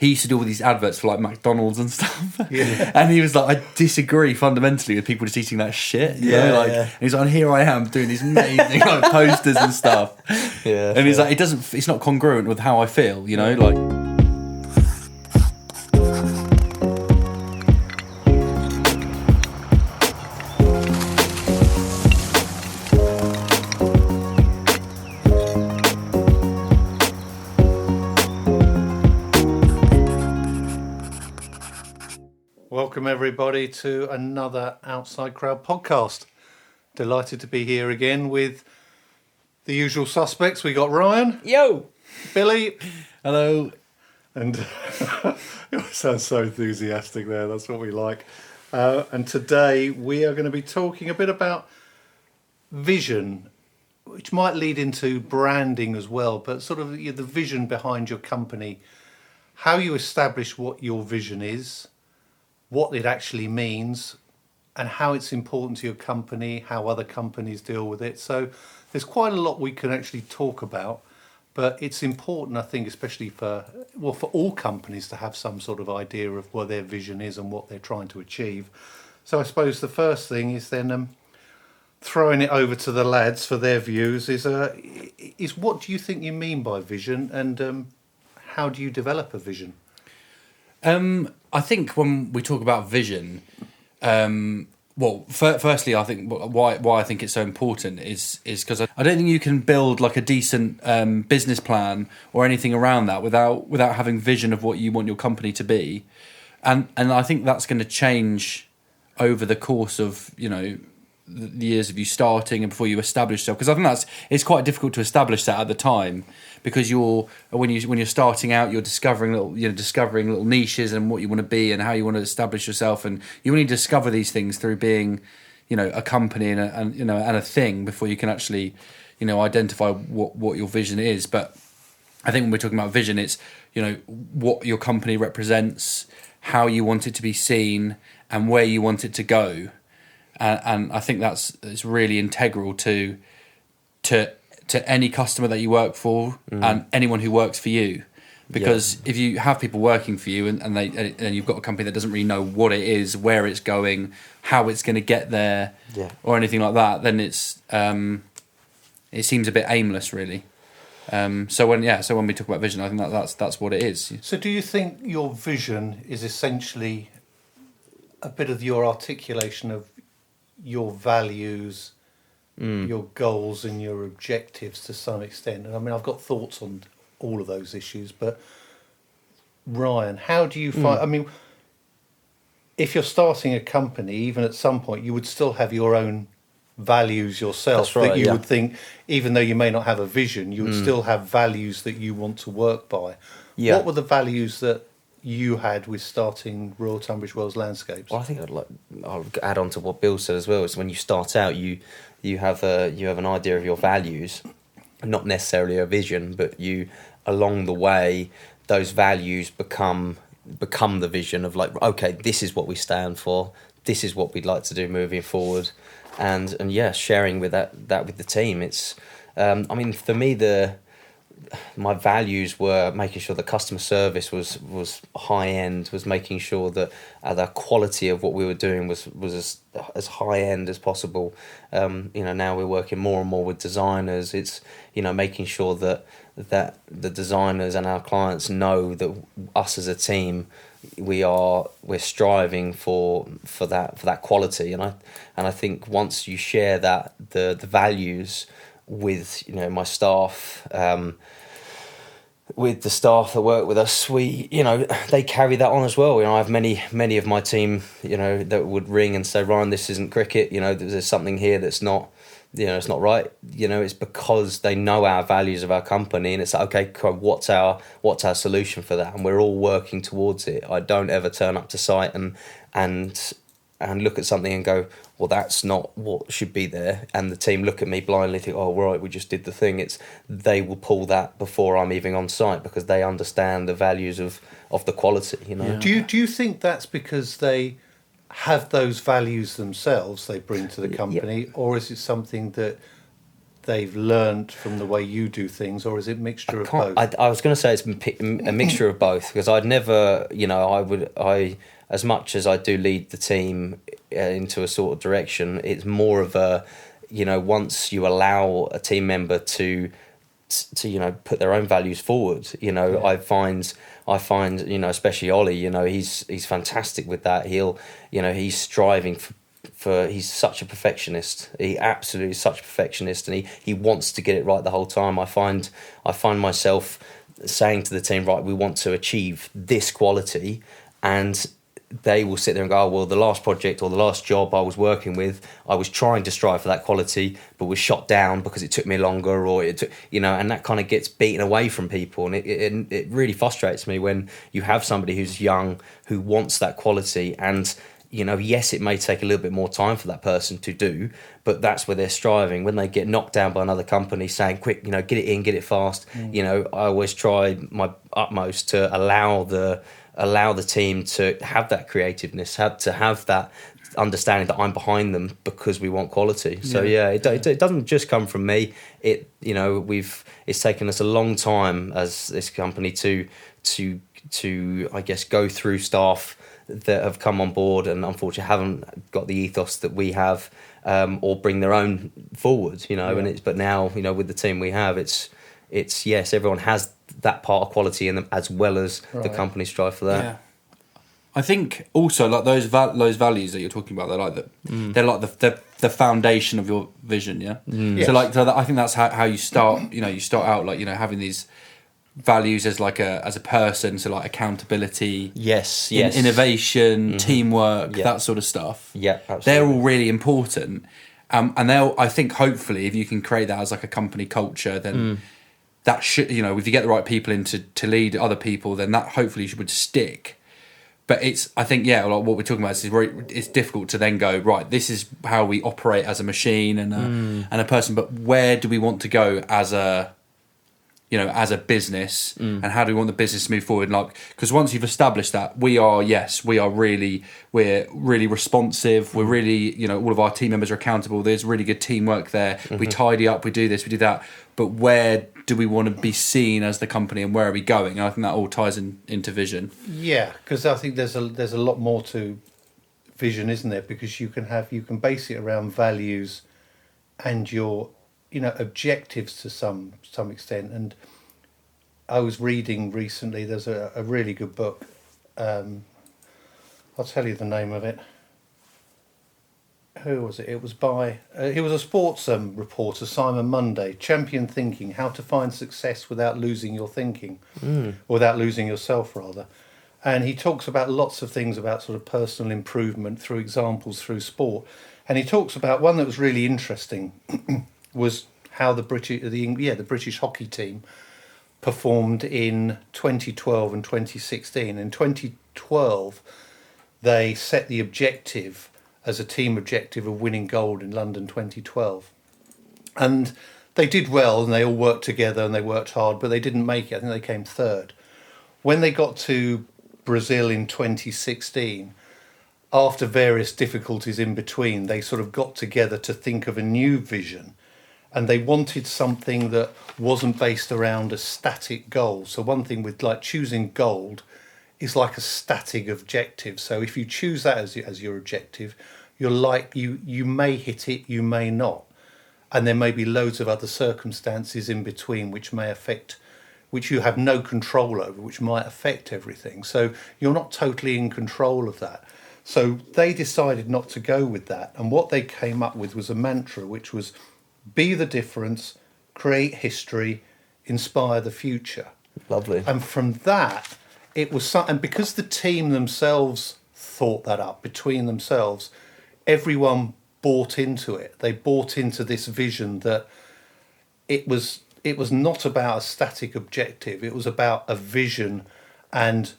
he used to do all these adverts for like McDonald's and stuff. Yeah. And he was like, I disagree fundamentally with people just eating that shit. You know? Like, and he's like, and here I am doing these amazing like posters and stuff. Yeah. And he's like, it's not congruent with how I feel, you know, like. Welcome everybody to another Outside Crowd podcast. Delighted to be here again with the usual suspects. We got Ryan. Yo! Billy. Hello. And it sounds so enthusiastic there. That's what we like. And today we are going to be talking a bit about vision, which might lead into branding as well, but sort of the vision behind your company, how you establish what your vision is, what it actually means, and how it's important to your company, how other companies deal with it. So there's quite a lot we can actually talk about, but it's important, I think, especially for all companies to have some sort of idea of what their vision is and what they're trying to achieve. So I suppose the first thing is then throwing it over to the lads for their views is what do you think you mean by vision, and how do you develop a vision? I think when we talk about vision, firstly, I think why I think it's so important is because I don't think you can build like a decent business plan or anything around that without having vision of what you want your company to be, and I think that's going to change over the course of the years of you starting and before you establish yourself, because I think it's quite difficult to establish that at the time, because when you're starting out, you're discovering little niches and what you want to be and how you want to establish yourself, and you only discover these things through being a company and a thing before you can actually identify what your vision is. But I think when we're talking about vision, it's what your company represents, how you want it to be seen, and where you want it to go. And I think it's really integral to any customer that you work for and anyone who works for you, because if you have people working for you and you've got a company that doesn't really know what it is, where it's going, how it's going to get there, or anything like that, then it seems a bit aimless, really. So when we talk about vision, I think that's what it is. So do you think your vision is essentially a bit of your articulation of your values, your goals and your objectives to some extent? And I mean, I've got thoughts on all of those issues, but Ryan, how do you find, I mean, if you're starting a company, even at some point, you would still have your own values yourself. That's right, that you would think, even though you may not have a vision, you would still have values that you want to work by. What were the values that you had with starting Royal Tunbridge Wells Landscapes? Well, I think I'll add on to what Bill said as well. Is when you start out, you have an idea of your values, not necessarily a vision, but you along the way those values become the vision of like, okay, this is what we stand for, this is what we'd like to do moving forward, and sharing with that with the team. It's I mean, for me, my values were making sure the customer service was high end, was making sure that the quality of what we were doing was as high end as possible. Now we're working more and more with designers. It's making sure that the designers and our clients know that us as a team, we're striving for that quality. And I think once you share that the values with my staff, with the staff that work with us, they carry that on as well. I have many of my team that would ring and say, Ryan, this isn't cricket, there's something here that's not it's not right. It's because they know our values of our company, and it's like, okay, what's our solution for that, and we're all working towards it. I don't ever turn up to site and look at something and go, well, that's not what should be there, and the team look at me blindly, think, oh right, we just did the thing. They will pull that before I'm even on site, because they understand the values of the quality. Yeah. Do you think that's because they have those values themselves they bring to the company, or is it something that they've learned from the way you do things, or is it a mixture of both? I was going to say it's a mixture of both, because I'd never, as much as I do lead the team into a sort of direction, it's more of a, once you allow a team member to put their own values forward, I find especially Ollie, he's fantastic with that. He's striving for he's such a perfectionist. He absolutely is such a perfectionist, and he wants to get it right the whole time. I find myself saying to the team, right, we want to achieve this quality, and they will sit there and go, oh, well, the last project or the last job I was working with, I was trying to strive for that quality, but was shot down because it took me longer, or it took, and that kind of gets beaten away from people. And it really frustrates me when you have somebody who's young, who wants that quality, and, yes, it may take a little bit more time for that person to do, but that's where they're striving. When they get knocked down by another company saying, quick, get it in, get it fast, I always try my utmost to allow the team to have that creativeness, to have that understanding that I'm behind them because we want quality. So it doesn't just come from me. It's taken us a long time as this company to I guess go through staff that have come on board and unfortunately haven't got the ethos that we have, or bring their own forward. But now with the team we have, it's yes, everyone has that part of quality in them, as well as the company strive for that. Yeah. I think also like those values that you're talking about, they're like the foundation of your vision. Yeah. Yes. So I think that's how you start. You start out like having these values as a person. So like accountability. Yes. Innovation, teamwork, that sort of stuff. Yeah. Absolutely. They're all really important. And I think hopefully if you can create that as like a company culture, then. That should, if you get the right people in to lead other people, then that hopefully would stick. But I think, like what we're talking about is it's difficult to then go, right, this is how we operate as a machine and a person, but where do we want to go as a business, and how do we want the business to move forward? Because once you've established that, we're really responsive. We're really, all of our team members are accountable. There's really good teamwork there. We tidy up, we do this, we do that. But where do we want to be seen as the company, and where are we going? And I think that all ties into vision. Yeah, because I think there's a lot more to vision, isn't there? Because you can base it around values and your objectives to some extent. And I was reading recently, there's a really good book. I'll tell you the name of it. Who was it? It was by he was a sports reporter, Simon Munday. Champion Thinking: How to Find Success Without Losing Your Thinking, without losing yourself, rather. And he talks about lots of things about sort of personal improvement through examples through sport. And he talks about one that was really interesting was how the British hockey team performed in 2012 and 2016. In 2012, they set the objective as a team objective of winning gold in London 2012. And they did well, and they all worked together and they worked hard, but they didn't make it. I think they came third. When they got to Brazil in 2016, after various difficulties in between, they sort of got together to think of a new vision. And they wanted something that wasn't based around a static goal. So one thing with like choosing gold is like a static objective. So if you choose that as your objective, you may hit it, you may not. And there may be loads of other circumstances in between which you have no control over, which might affect everything. So you're not totally in control of that. So they decided not to go with that. And what they came up with was a mantra, which was be the difference, create history, inspire the future. Lovely. And from that, it was and because the team themselves thought that up between themselves, everyone bought into it. They bought into this vision that it was not about a static objective. It was about a vision and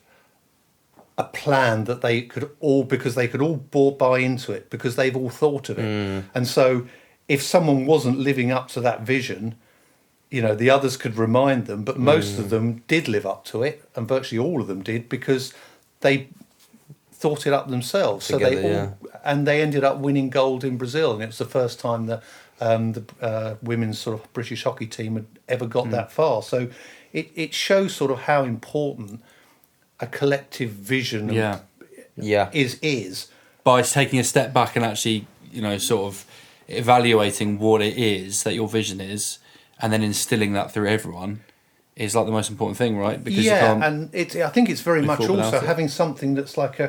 a plan that they could all buy into it because they've all thought of it. And so if someone wasn't living up to that vision, the others could remind them, but most of them did live up to it, and virtually all of them did because they thought it up themselves. Together, and they ended up winning gold in Brazil, and it was the first time that the women's sort of British hockey team had ever got that far. So it shows sort of how important a collective vision is. By taking a step back and actually, sort of evaluating what it is that your vision is, and then instilling that through everyone is like the most important thing, right? Because and I think it's very much also having something that's like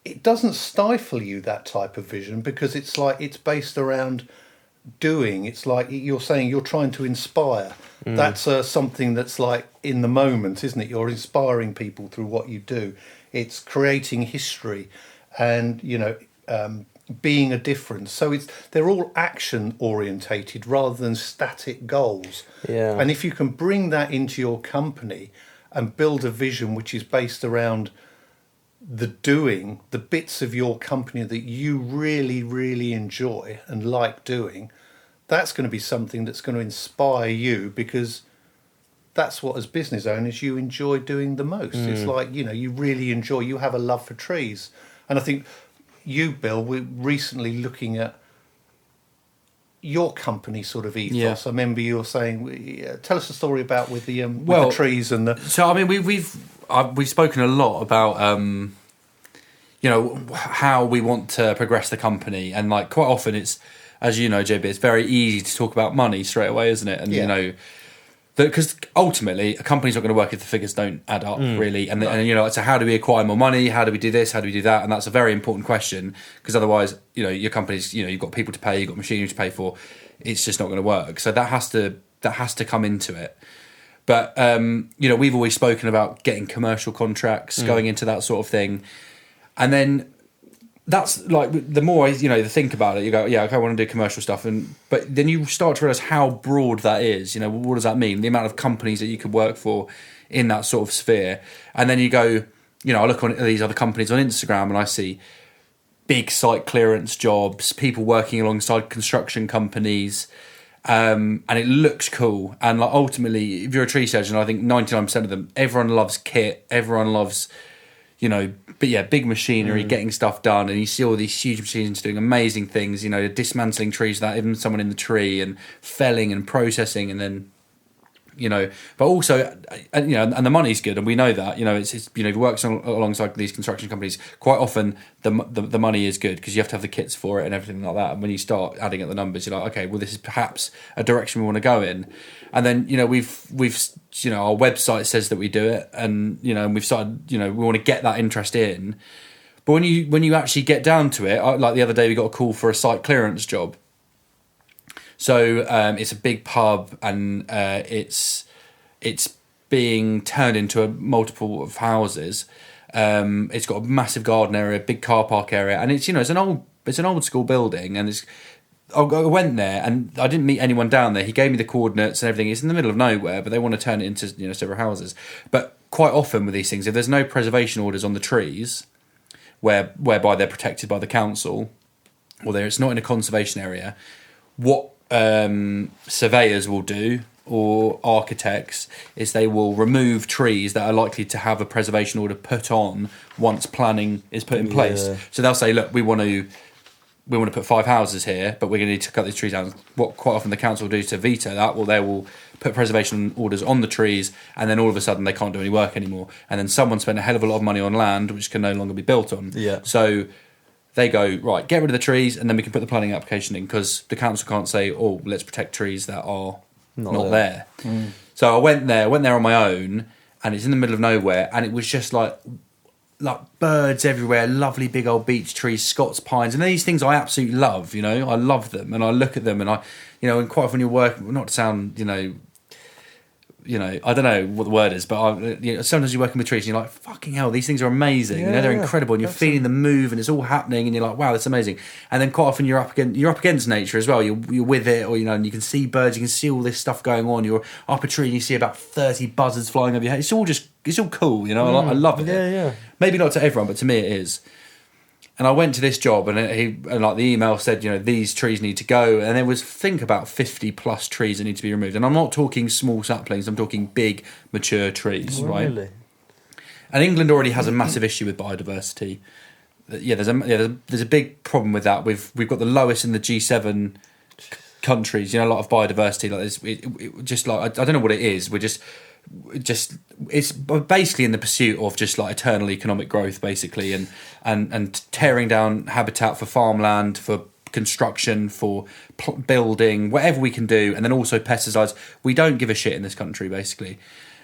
it doesn't stifle you, that type of vision, because it's like it's based around doing. It's like you're saying you're trying to inspire. That's something that's like in the moment, isn't it? You're inspiring people through what you do. It's creating history and, being a difference. So they're all action orientated rather than static goals. Yeah. And if you can bring that into your company and build a vision which is based around the doing, the bits of your company that you really, really enjoy and like doing, that's going to be something that's going to inspire you, because that's what, as business owners, you enjoy doing the most. It's like, you really enjoy, you have a love for trees. And I think you, Bill, we're recently looking at your company sort of ethos. Yeah. I remember you were saying, tell us a story about with the trees and the... So, I mean, we've spoken a lot about, how we want to progress the company. And, like, quite often it's, as you know, JB, it's very easy to talk about money straight away, isn't it? And, because ultimately a company's not going to work if the figures don't add up, really. And so how do we acquire more money? How do we do this? How do we do that? And that's a very important question, because otherwise, your company's, you've got people to pay, you've got machinery to pay for. It's just not going to work. So that has to come into it. But we've always spoken about getting commercial contracts, going into that sort of thing, and then that's like the more you think about it, you go, yeah, okay, I want to do commercial stuff, but then you start to realize how broad that is. What does that mean? The amount of companies that you could work for in that sort of sphere, and then you go, I look at these other companies on Instagram and I see big site clearance jobs, people working alongside construction companies, and it looks cool. And like ultimately, if you're a tree surgeon, I think 99% of them, everyone loves kit, everyone loves, big machinery, getting stuff done, and you see all these huge machines doing amazing things, dismantling trees without even someone in the tree, and felling and processing, and then, but also, and the money's good, and we know that, it's if you work alongside these construction companies, quite often the money is good, because you have to have the kits for it and everything like that, and when you start adding up the numbers, you're like, okay, well, this is perhaps a direction we want to go in. And then, we've our website says that we do it, and, and we've started, we want to get that interest in. But when you actually get down to it, like the other day, we got a call for a site clearance job. So it's a big pub, and it's being turned into a multiple of houses. It's got a massive garden area, big car park area, and it's it's an old school building, and I went there and I didn't meet anyone down there. He gave me the coordinates and everything. It's in the middle of nowhere, but they want to turn it into several houses. But quite often with these things, if there's no preservation orders on the trees, whereby they're protected by the council, or it's not in a conservation area, what surveyors will do, or architects, is they will remove trees that are likely to have a preservation order put on once planning is put in place. So they'll say, look, we want to put 5 houses here, but we're going to need to cut these trees down. What quite often the council will do to veto that, well, they will put preservation orders on the trees, and then all of a sudden they can't do any work anymore. And then someone spent a hell of a lot of money on land which can no longer be built on. Yeah. So they go, right, get rid of the trees, and then we can put the planning application in, because the council can't say, oh, let's protect trees that are not there. So I went there on my own, and it's in the middle of nowhere, and it was just like birds everywhere, lovely big old beech trees, Scots pines, and these things I absolutely love. I love them, and I look at them, and and quite often you're working, not to sound, I don't know what the word is, but sometimes you're working with trees and you're like, fucking hell, these things are amazing. They're incredible, and you're feeling them move, and it's all happening, and you're like, wow, that's amazing. And then quite often you're up against nature as well. You're with it, or and you can see birds, you can see all this stuff going on. You're up a tree and you see about 30 buzzards flying over your head. It's all cool, I love it. Yeah. Maybe not to everyone, but to me it is. And I went to this job, and the email said, these trees need to go, and there was about 50 plus trees that need to be removed. And I'm not talking small saplings; I'm talking big, mature trees, right? Really? And England already has a massive issue with biodiversity. There's a big problem with that. We've got the lowest in the G7 countries, you know, a lot of biodiversity. Like this, just like I don't know what it is. We're just it's basically in the pursuit of just like eternal economic growth, basically, and tearing down habitat for farmland, for construction, for building, whatever we can do, and then also pesticides. We don't give a shit in this country, basically,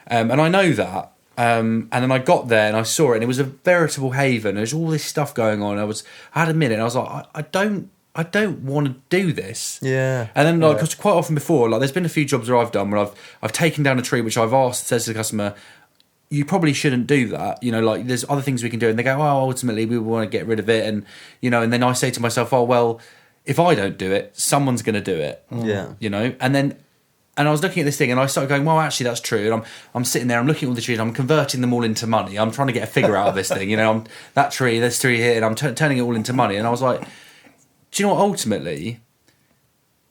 and I know that. And then I got there and I saw it, and it was a veritable haven. There's all this stuff going on. I had a minute, and I was like, I don't want to do this. Yeah. And then, like, 'cause quite often before, like, there's been a few jobs where I've done where I've taken down a tree which I've asked, says to the customer, you probably shouldn't do that. You know, like, there's other things we can do, and they go, oh, ultimately we want to get rid of it, and you know, and then I say to myself, oh well, if I don't do it, someone's going to do it. Yeah. You know, and I was looking at this thing, and I started going, well, actually, that's true. And I'm sitting there, I'm looking at all the trees, I'm converting them all into money. I'm trying to get a figure out of this thing. You know, that tree, this tree here, and I'm turning it all into money. And I was like, do you know what? Ultimately,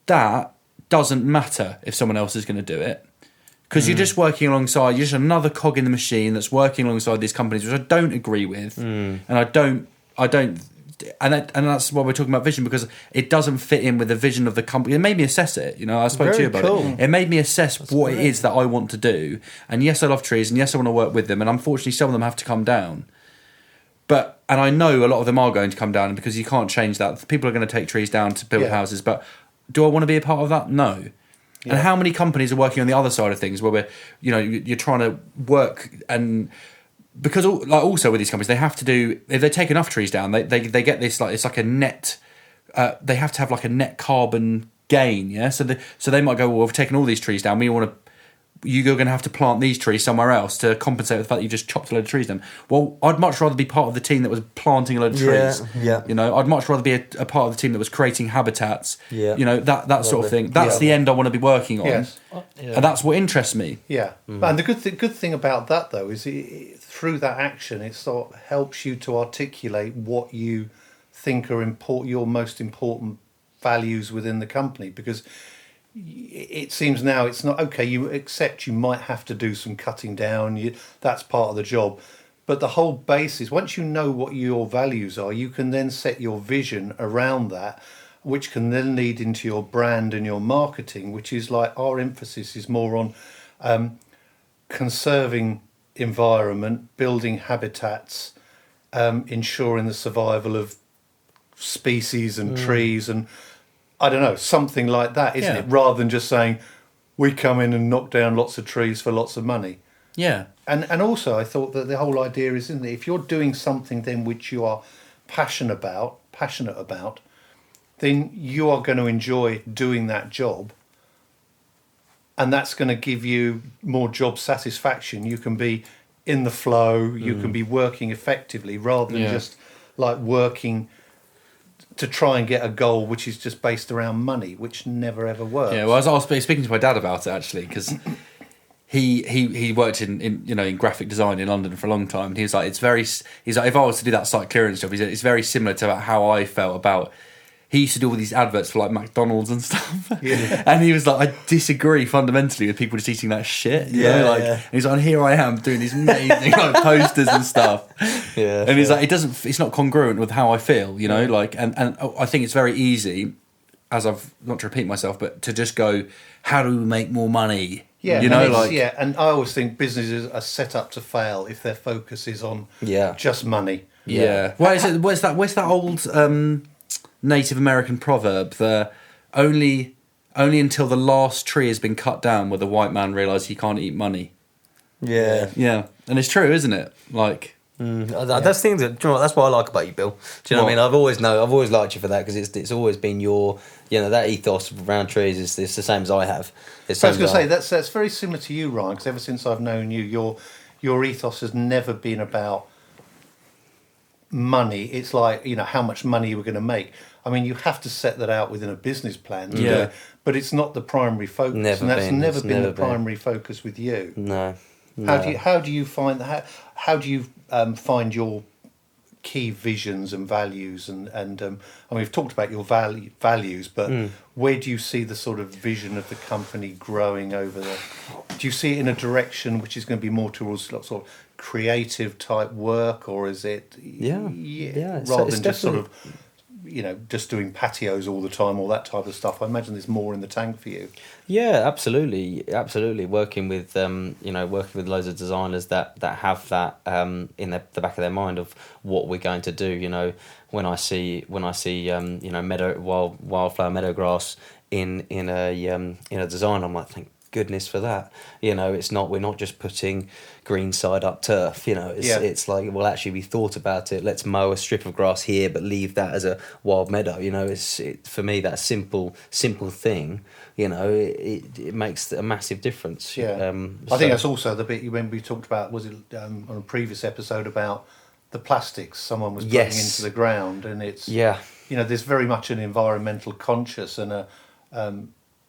that doesn't matter if someone else is going to do it. Because you're just working alongside, you're just another cog in the machine that's working alongside these companies, which I don't agree with. And I don't, and that's why we're talking about vision, because it doesn't fit in with the vision of the company. It made me assess it. You know, I spoke to you about it. It made me assess what it is that I want to do. And yes, I love trees, and yes, I want to work with them. And unfortunately, some of them have to come down. And I know a lot of them are going to come down, because you can't change that. People are going to take trees down to build houses. But do I want to be a part of that? No. Yeah. And how many companies are working on the other side of things, where you're trying to work, and because also with these companies, they have to do, if they take enough trees down, they get this, like, it's like a net, they have to have like a net carbon gain, yeah. So they might go, well, we've taken all these trees down, you're going to have to plant these trees somewhere else to compensate for the fact that you just chopped a load of trees down. Well, I'd much rather be part of the team that was planting a load of trees. Yeah. You know, I'd much rather be a part of the team that was creating habitats. Yeah. You know, that sort of thing. That's the end I want to be working on. Yes. And that's what interests me. Yeah. And the good thing about that, though, is through that action, it sort of helps you to articulate what you think are your most important values within the company, because it seems now it's not okay. You accept you might have to do some cutting down. That's part of the job. But the whole basis, once you know what your values are, you can then set your vision around that, which can then lead into your brand and your marketing, which is like our emphasis is more on conserving environment, building habitats, ensuring the survival of species and trees, and I don't know, something like that, isn't it? Rather than just saying, we come in and knock down lots of trees for lots of money. Yeah. And also, I thought that the whole idea is, isn't it, if you're doing something then which you are passionate about, then you are going to enjoy doing that job. And that's going to give you more job satisfaction. You can be in the flow, you can be working effectively, rather than just like working to try and get a goal which is just based around money, which never ever works. Yeah, well, I was speaking to my dad about it, actually, because he worked in graphic design in London for a long time, and he's like, if I was to do that site clearance job, it's very similar to how I felt about. He used to do all these adverts for like McDonald's and stuff, and he was like, I disagree fundamentally with people just eating that shit. You know? And he's like, and here I am doing these amazing like posters and stuff. Yeah, and he's like, it's not congruent with how I feel, you know, like, and I think it's very easy, as I've not to repeat myself, but to just go, how do we make more money? Yeah, you know, and I always think businesses are set up to fail if their focus is on just money. Yeah. Where's that old Native American proverb? The only until the last tree has been cut down will the white man realise he can't eat money. Yeah. Yeah. And it's true, isn't it? Like. That's things that, do you know what, that's what I like about you, Bill. Do you know what I mean? I've always liked you for that, because it's always been your, you know, that ethos around trees is the same as I have. I was going to say that's very similar to you, Ryan, because ever since I've known you, your ethos has never been about money. It's like, you know, how much money you were going to make. I mean, you have to set that out within a business plan, but it's not the primary focus, and that's never been the primary focus with you. No. How do you find that? How do you find your key visions and values? And I mean, we've talked about your values, but where do you see the sort of vision of the company growing over there? Do you see it in a direction which is going to be more towards sort of creative type work, or is it rather than just sort of just doing patios all the time, all that type of stuff. I imagine there's more in the tank for you. Yeah, absolutely. Working with working with loads of designers that have that in the back of their mind of what we're going to do. When I see wildflower meadow grass in a design, I'm like, thank goodness for that. We're not just putting green side up turf. It's like, well, actually we thought about it. Let's mow a strip of grass here, but leave that as a wild meadow. For me, that simple thing. It makes a massive difference. Yeah, I think that's also the bit you remember we talked about. Was it on a previous episode about the plastics someone was putting into the ground, and it's there's very much an environmental conscious and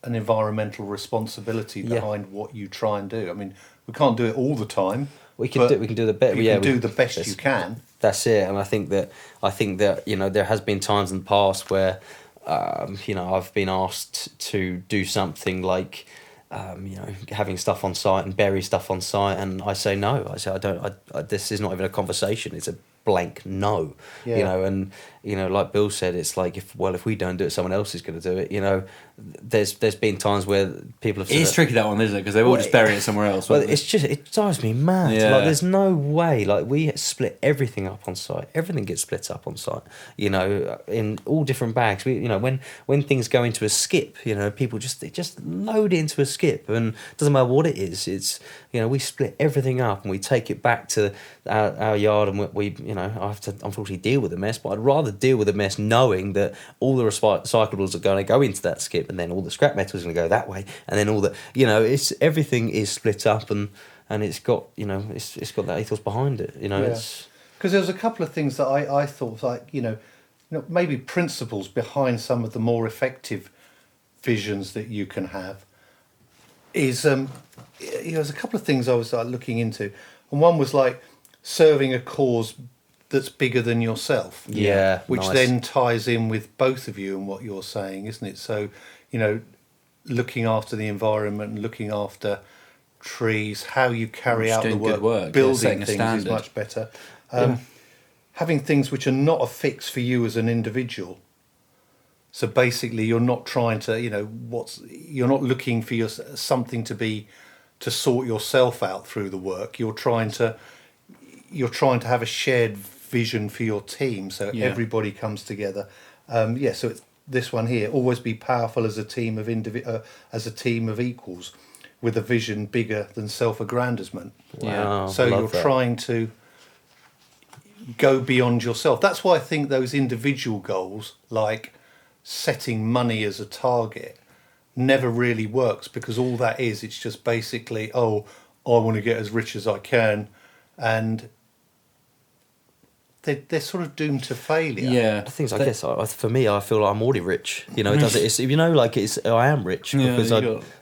an environmental responsibility behind what you try and do. I mean, we can't do it all the time. We can do the best. You can do the best you can. That's it, and I think that there has been times in the past where I've been asked to do something like having stuff on site and bury stuff on site, and I say no. I say I don't. This is not even a conversation. It's a blank no. And like Bill said, it's like if we don't do it, someone else is going to do it. There's been times where people have said it's tricky, that one, isn't it? Because they will just bury it somewhere else. Well, it drives me mad. Like, there's no way. Like, we split everything up on site. Everything gets split up on site. In all different bags. When things go into a skip, people just load it into a skip, and it doesn't matter what it is. It's we split everything up and we take it back to our yard, and we I have to unfortunately deal with the mess. But I'd rather deal with the mess knowing that all the recyclables are going to go into that skip, and then all the scrap metal is going to go that way, and then all the it's everything is split up, and it's got it's got that ethos behind it. It's because there was a couple of things that I thought, like maybe principles behind some of the more effective visions that you can have. Is there's a couple of things I was looking into, and one was like serving a cause that's bigger than yourself. Yeah, which nice. then ties in with both of you and what you're saying, isn't it? So, looking after the environment, looking after trees, how you carry out the work, building things is much better. Having things which are not a fix for you as an individual. So basically, you're not trying to, you're not looking for something to sort yourself out through the work. You're trying to have a shared vision for your team, so everybody comes together. So it's this one here: always be powerful as a team of equals, with a vision bigger than self-aggrandizement. Wow. So you're trying to go beyond yourself. That's why I think those individual goals, like setting money as a target, never really works, because all that is, it's just basically, I want to get as rich as I can, and they're sort of doomed to failure. Yeah, the things, I guess, for me, I feel like I'm already rich. It does it. It's I am rich because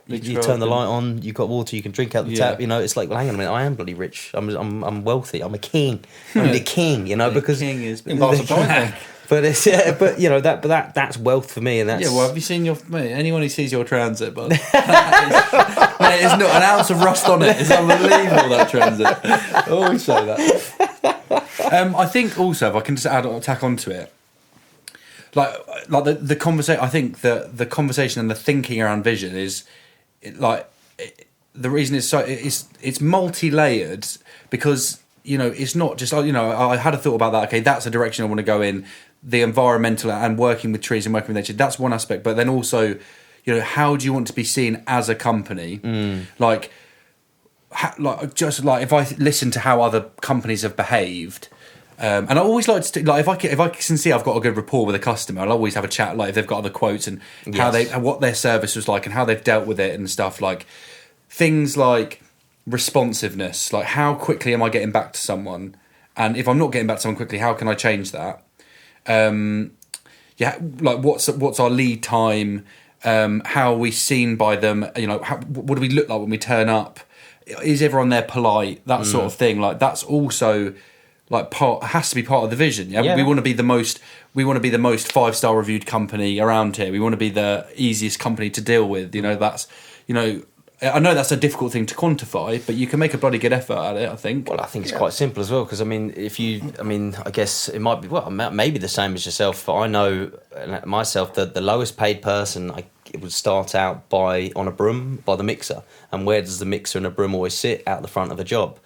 you turn the light on, you've got water, you can drink out the tap. It's like, well, hang on a minute, I am bloody rich. I'm wealthy. I'm a king. I'm the king. Because king is But it's that's wealth for me, and that's Well, have you seen anyone who sees your Transit? But mate, there's not an ounce of rust on it. It's unbelievable, that Transit. I always say that. I think also, if I can just tack onto it, like the conversation. I think the conversation and the thinking around vision is the reason it's multi-layered, because it's not just I had a thought about that. Okay, that's a direction I want to go in. The environmental and working with trees and working with nature, that's one aspect. But then also, how do you want to be seen as a company? Like if I listen to how other companies have behaved, and I always like to if I can see I've got a good rapport with a customer, I'll always have a chat, like if they've got other quotes and what their service was like and how they've dealt with it and stuff, like things like responsiveness, like how quickly am I getting back to someone, and if I'm not getting back to someone quickly, how can I change that? Like what's our lead time? How are we seen by them? What do we look like when we turn up? Is everyone there polite? That sort of thing. Like that's also has to be part of the vision. Yeah, we want to be the most 5-star reviewed company around here. We want to be the easiest company to deal with. That's I know that's a difficult thing to quantify, but you can make a bloody good effort at it, I think. Well, I think it's quite simple as well, because I guess it might be, well, maybe the same as yourself, but I know myself that the lowest paid person it would start out on a broom by the mixer. And where does the mixer and a broom always sit? Out the front of a job,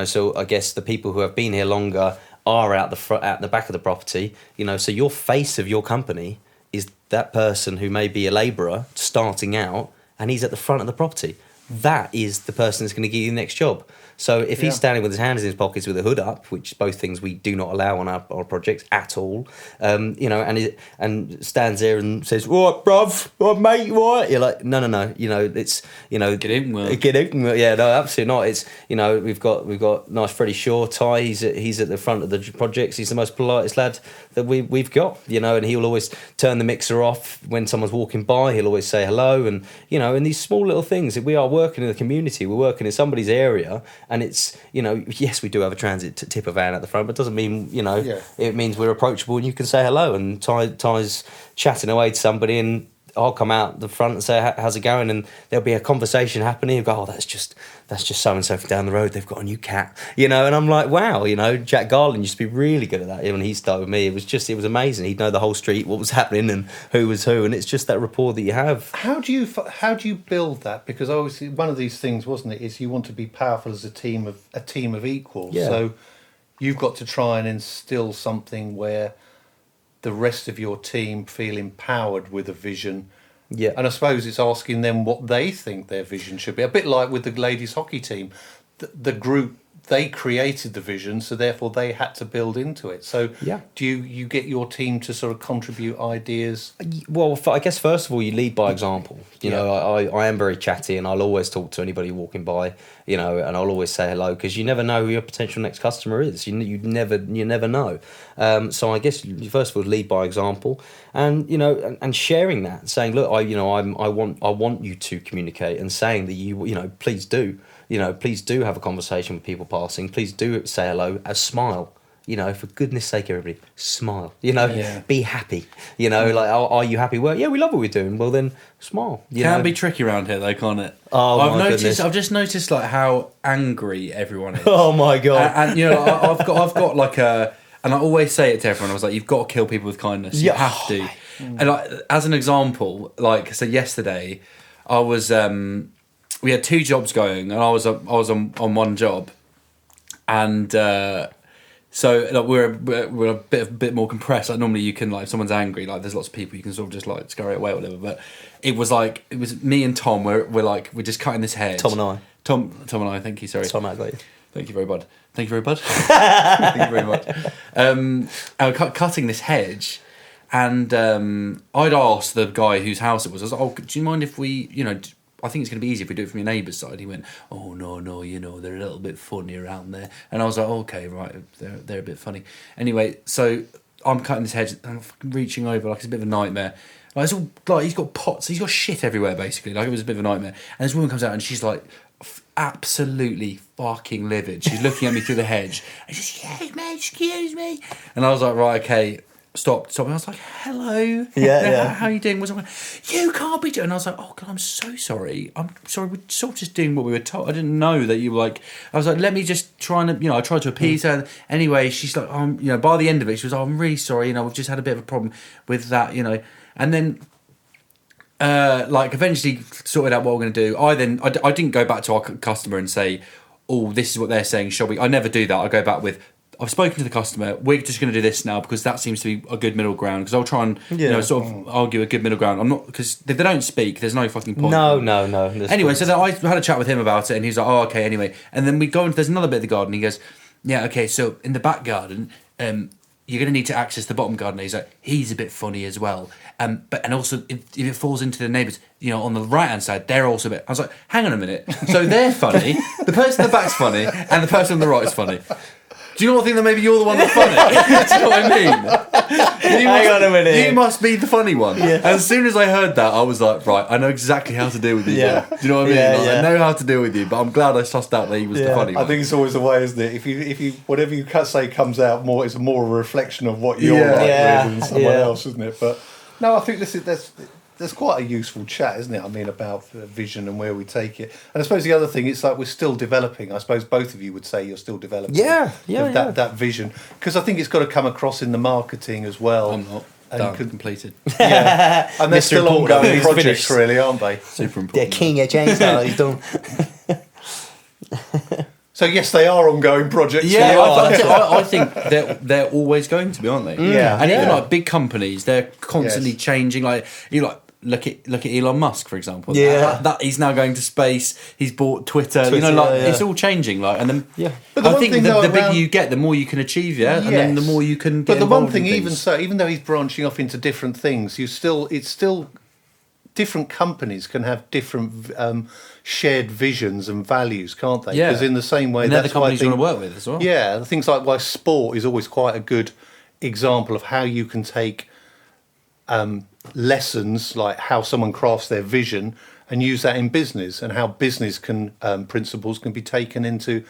so I guess the people who have been here longer are out the back of the property, so your face of your company is that person who may be a labourer starting out, and he's at the front of the property. That is the person that's going to give you the next job. So if he's standing with his hands in his pockets with a hood up, which both things we do not allow on our projects at all, and stands there and says, "What, bruv? What, mate? What?" You're like, no. It's Get in, Will. Get in. Yeah, no, absolutely not. It's we've got nice Freddie Shaw, Ty. He's at the front of the projects. He's the most politest lad that we've got. And he'll always turn the mixer off when someone's walking by. He'll always say hello, and and these small little things. We are working in the community. We're working in somebody's area. And it's, yes, we do have a transit tipper van at the front, but it doesn't mean, it means we're approachable and you can say hello. And Ty's chatting away to somebody, and I'll come out the front and say, "How's it going?" And there'll be a conversation happening. He'll go, "Oh, that's just so-and-so from down the road. They've got a new cat." And I'm like, wow, Jack Garland used to be really good at that. When he started with me, it was amazing. He'd know the whole street, what was happening and who was who. And it's just that rapport that you have. How do you build that? Because obviously one of these things, wasn't it, is you want to be powerful as a team of equals. Yeah. So you've got to try and instill something where the rest of your team feel empowered with a vision. Yeah. And I suppose it's asking them what they think their vision should be. A bit like with the ladies hockey team. The group, they created the vision, so therefore they had to build into it. So do you get your team to sort of contribute ideas? Well, I guess first of all, you lead by example. I am very chatty, and I'll always talk to anybody walking by, and I'll always say hello, because you never know who your potential next customer is. You never know. So I guess you first of all lead by example, and and sharing that, saying, look, I want you to communicate, and saying that please do. Please do have a conversation with people passing. Please do say hello. Smile. For goodness sake, everybody, smile. Be happy. Like, are you happy? Well, yeah, we love what we're doing. Well, then smile. Can be tricky around here, though, can't it? Oh, I've just noticed like how angry everyone is. Oh my god! And I've got like a, and I always say it to everyone. I was like, you've got to kill people with kindness. You have to. And like, as an example, like, so yesterday, I was. We had 2 jobs going, and I was on one job, and so like, we're a bit more compressed. Like normally you can, like, if someone's angry, like there's lots of people you can sort of just like scurry away or whatever. But it was me and Tom. We're just cutting this hedge. Tom and I. Tom and I. Thank you. Sorry. Tom, I got you. Thank you very much. Thank you very much. And we're cutting this hedge. And I'd asked the guy whose house it was. I was like, "Oh, do you mind if we, I think it's going to be easy if we do it from your neighbour's side." He went, "Oh, no, they're a little bit funny around there." And I was like, "Okay, right, they're a bit funny." Anyway, so I'm cutting this hedge, and I'm fucking reaching over, like it's a bit of a nightmare. Like, it's all, like, he's got pots, he's got shit everywhere, basically. Like, it was a bit of a nightmare. And this woman comes out, and she's like, absolutely fucking livid. She's looking at me through the hedge, and she's, excuse me. And I was like, right, okay. Stop. And I was like, hello. Yeah. How are you doing? You can't be doing. And I was like, oh, God, I'm so sorry. I'm sorry. We're sort of just doing what we were told. I didn't know that you were like, I was like, let me just try and, I tried to appease her. Anyway, she's like, by the end of it, she was like, I'm really sorry. We've just had a bit of a problem with that, And then, eventually sorted out what we're going to do. I didn't go back to our customer and say, oh, this is what they're saying. Shall we? I never do that. I go back with, I've spoken to the customer. We're just going to do this now because that seems to be a good middle ground. Because I'll try and sort of argue a good middle ground. I'm not, because if they don't speak, there's no fucking point. No. Anyway, so then I had a chat with him about it, and he's like, "Oh, okay." Anyway, and then we go into, there's another bit of the garden. He goes, "Yeah, okay. So in the back garden, you're going to need to access the bottom garden." He's like, "He's a bit funny as well." And also if it falls into the neighbours, on the right hand side, they're also a bit. I was like, "Hang on a minute. So they're funny. The person in the back's funny, and the person on the right is funny." Do you not think that maybe you're the one that's funny? Do you know what I mean? Hang on a minute. You must be the funny one. Yeah. And as soon as I heard that, I was like, right, I know exactly how to deal with you. Yeah. Do you know what I mean? Yeah, Like, yeah. I know how to deal with you, but I'm glad I sussed out that he was the funny one. I think it's always the way, isn't it? If you whatever you say comes out more, it's more a reflection of what you're like than someone else, isn't it? But no, I think there's quite a useful chat, isn't it? I mean, about vision and where we take it. And I suppose the other thing, it's like we're still developing. I suppose both of you would say you're still developing. That vision, because I think it's got to come across in the marketing as well. I'm not. And Completed. Yeah, and they're still important. ongoing He's projects, finished. really, aren't they? Super important. The king of chainsaw. He's done. So yes, they are ongoing projects. Yeah, They are. I think they're always going to be, aren't they? Yeah. and even Yeah. like big companies, they're constantly Yes. changing. Like look at Elon Musk, for example. Yeah. that he's now going to space. He's bought Twitter. You know, Twitter, like yeah. it's all changing. Like, and then Yeah. But the I one think thing, the though, bigger around- you get, the more you can achieve. Yeah, and then the more you can. Get But the one involved in thing, even things. so, even though he's branching off into different things, it's still different companies can have different shared visions and values, can't they? Yeah. Because in the same way, and they're the that's why I companies you think, want to work with as well. yeah, things like why sport is always quite a good example of how you can take lessons, like how someone crafts their vision, and use that in business, and how business can principles can be taken into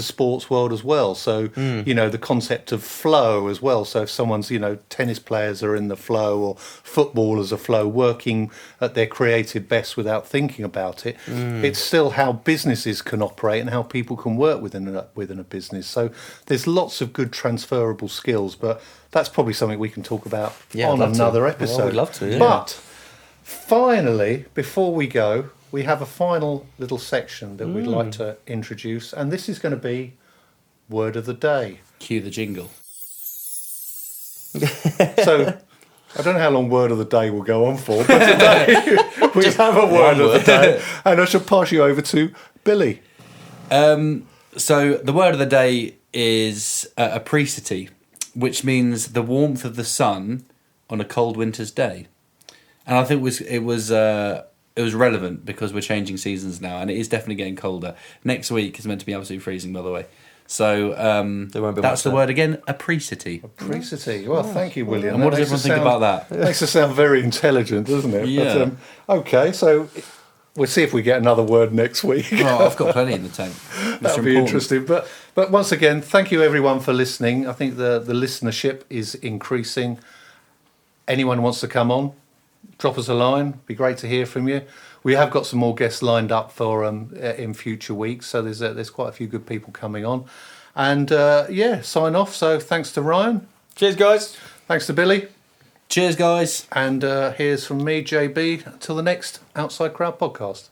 sports world as well. So you know, the concept of flow as well. So if someone's, you know, tennis players are in the flow, or footballers are flow, working at their creative best without thinking about it, it's still how businesses can operate and how people can work within a business. So there's lots of good transferable skills, but that's probably something we can talk about Yeah, on I'd love to. another Well, episode. we'd love to, yeah. But finally, before we go, we have a final little section that we'd like to introduce, and this is going to be Word of the Day. Cue the jingle. So, I don't know how long Word of the Day will go on for, but today we have a Word of the Day, and I shall pass you over to Billy. So the word of the day is apricity, which means the warmth of the sun on a cold winter's day. And I think it was relevant because we're changing seasons now, and it is definitely getting colder. Next week is meant to be absolutely freezing, by the way. So There won't be that's much the word again, apricity. Apricity. Well, thank you, William. And what That does makes everyone think us about that? It makes us sound very intelligent, doesn't it? Yeah. But, okay, so we'll see if we get another word next week. Oh, I've got plenty in the tank. That'll be interesting. But once again, thank you everyone for listening. I think the listenership is increasing. Anyone who wants to come on, drop us a line. Be great to hear from you. We have got some more guests lined up for in future weeks, so there's quite a few good people coming on. And sign off. So thanks to Ryan. Cheers, guys. Thanks to Billy. Cheers, guys. And here's from me, JB. Until the next Outside Crowd podcast.